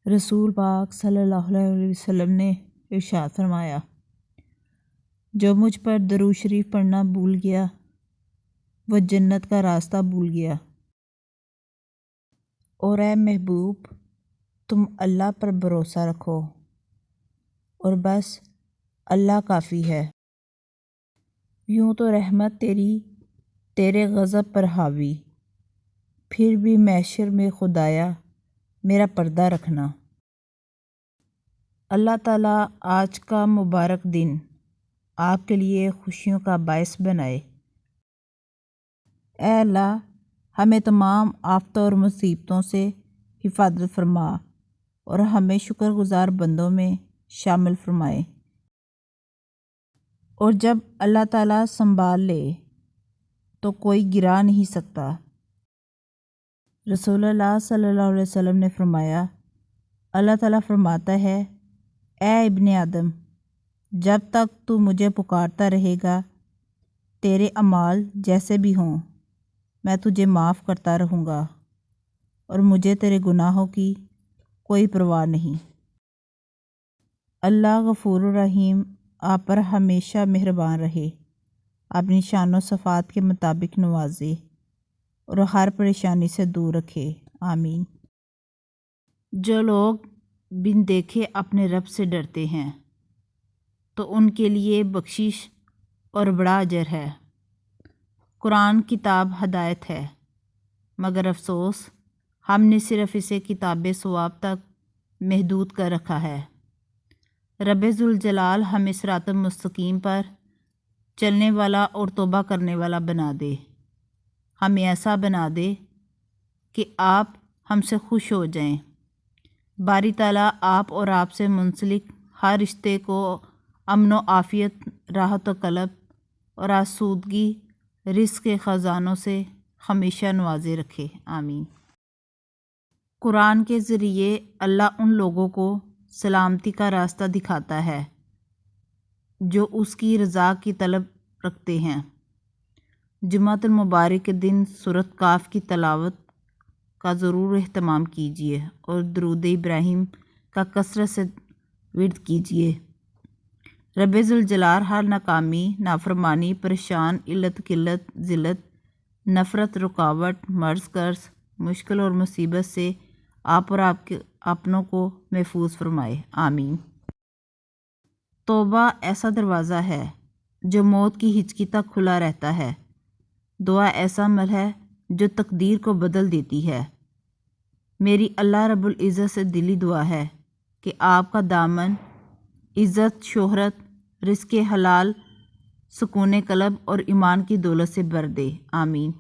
رسول پاک صلی اللہ علیہ وسلم نے ارشاد فرمایا، جو مجھ پر درود شریف پڑھنا بھول گیا وہ جنت کا راستہ بھول گیا۔ اور اے محبوب، تم اللہ پر بھروسہ رکھو اور بس اللہ کافی ہے۔ یوں تو رحمت تیرے غضب پر حاوی، پھر بھی محشر میں خدایا میرا پردہ رکھنا۔ اللہ تعالیٰ آج کا مبارک دن آپ کے لیے خوشیوں کا باعث بنائے۔ اے اللہ، ہمیں تمام آفتوں اور مصیبتوں سے حفاظت فرما اور ہمیں شکر گزار بندوں میں شامل فرمائے۔ اور جب اللہ تعالیٰ سنبھال لے تو کوئی گرا نہیں سکتا۔ رسول اللہ صلی اللہ علیہ وسلم نے فرمایا، اللہ تعالیٰ فرماتا ہے، اے ابن آدم، جب تک تو مجھے پکارتا رہے گا تیرے اعمال جیسے بھی ہوں میں تجھے معاف کرتا رہوں گا اور مجھے تیرے گناہوں کی کوئی پرواہ نہیں۔ اللہ غفور الرحیم آپ پر ہمیشہ مہربان رہے، اپنی شان و صفات کے مطابق نوازے اور ہر پریشانی سے دور رکھے، آمین۔ جو لوگ بن دیکھے اپنے رب سے ڈرتے ہیں تو ان کے لیے بخشش اور بڑا اجر ہے۔ قرآن کتاب ہدایت ہے، مگر افسوس ہم نے صرف اسے کتاب ثواب تک محدود کر رکھا ہے۔ رب ذوالجلال ہمیں صراط مستقیم پر چلنے والا اور توبہ کرنے والا بنا دے، ہمیں ایسا بنا دے کہ آپ ہم سے خوش ہو جائیں۔ باری تعالیٰ آپ اور آپ سے منسلک ہر رشتے کو امن و عافیت، راحت و قلب اور آسودگی رزق کے خزانوں سے ہمیشہ نوازے رکھے، آمین۔ قرآن کے ذریعے اللہ ان لوگوں کو سلامتی کا راستہ دکھاتا ہے جو اس کی رضا کی طلب رکھتے ہیں۔ جمعۃ المبارک کے دن سورۃ کاف کی تلاوت کا ضرور اہتمام کیجیے اور درود ابراہیم کا کثرت سے ورد کیجیے۔ رب ذوالجلال ہر ناکامی، نافرمانی، پریشان، علت قلت، ذلت، نفرت، رکاوٹ، مرض، قرض، مشکل اور مصیبت سے آپ اور آپ کے اپنوں کو محفوظ فرمائے، آمین۔ توبہ ایسا دروازہ ہے جو موت کی ہچکی تک کھلا رہتا ہے۔ دعا ایسا عمل ہے جو تقدیر کو بدل دیتی ہے۔ میری اللہ رب العزت سے دلی دعا ہے کہ آپ کا دامن عزت، شہرت، رزق حلال، سکون قلب اور ایمان کی دولت سے بھر دے، آمین۔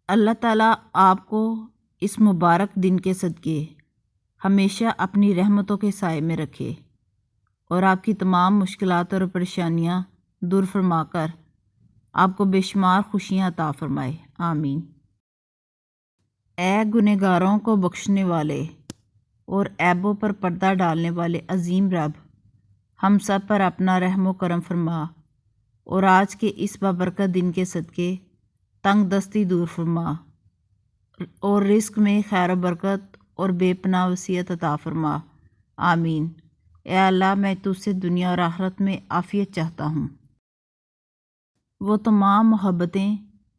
اللہ تعالیٰ آپ کو اس مبارک دن کے صدقے ہمیشہ اپنی رحمتوں کے سائے میں رکھے اور آپ کی تمام مشکلات اور پریشانیاں دور فرما کر آپ کو بے شمار خوشیاں عطا فرمائے، آمین۔ اے گنہگاروں کو بخشنے والے اور عیبوں پر پردہ ڈالنے والے عظیم رب، ہم سب پر اپنا رحم و کرم فرما اور آج کے اس بابرکت دن کے صدقے تنگ دستی دور فرما اور رزق میں خیر و برکت اور بے پناہ وسعت عطا فرما، آمین۔ اے اللہ، میں تجھ سے دنیا اور آخرت میں عافیت چاہتا ہوں۔ وہ تمام محبتیں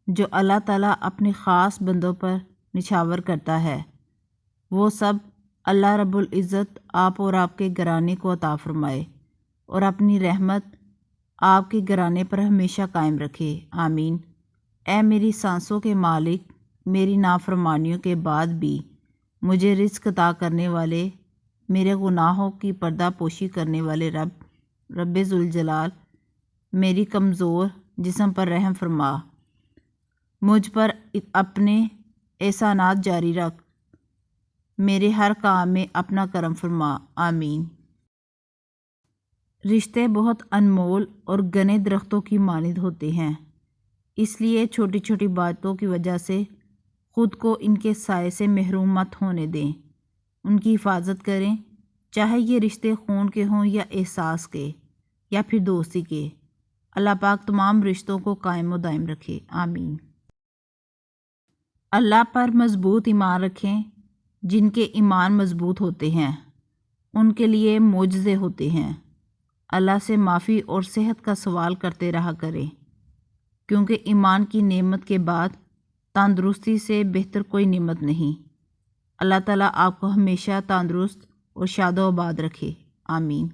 جو اللہ تعالیٰ اپنے خاص بندوں پر نچھاور کرتا ہے، وہ سب اللہ رب العزت آپ اور آپ کے گھرانے کو عطا فرمائے اور اپنی رحمت آپ کے گھرانے پر ہمیشہ قائم رکھے، آمین۔ اے میری سانسوں کے مالک، میری نافرمانیوں کے بعد بھی مجھے رزق عطا کرنے والے، میرے گناہوں کی پردہ پوشی کرنے والے رب ذوالجلال، میری کمزور جسم پر رحم فرما، مجھ پر اپنے احسانات جاری رکھ، میرے ہر کام میں اپنا کرم فرما، آمین۔ رشتے بہت انمول اور گھنے درختوں کی مانند ہوتے ہیں، اس لیے چھوٹی چھوٹی باتوں کی وجہ سے خود کو ان کے سائے سے محروم مت ہونے دیں، ان کی حفاظت کریں، چاہے یہ رشتے خون کے ہوں یا احساس کے یا پھر دوستی کے۔ اللہ پاک تمام رشتوں کو قائم و دائم رکھے، آمین۔ اللہ پر مضبوط ایمان رکھیں، جن کے ایمان مضبوط ہوتے ہیں ان کے لیے معجزے ہوتے ہیں۔ اللہ سے معافی اور صحت کا سوال کرتے رہا کریں، کیونکہ ایمان کی نعمت کے بعد تندرستی سے بہتر کوئی نعمت نہیں۔ اللہ تعالیٰ آپ کو ہمیشہ تندرست اور شاد و آباد رکھے، آمین۔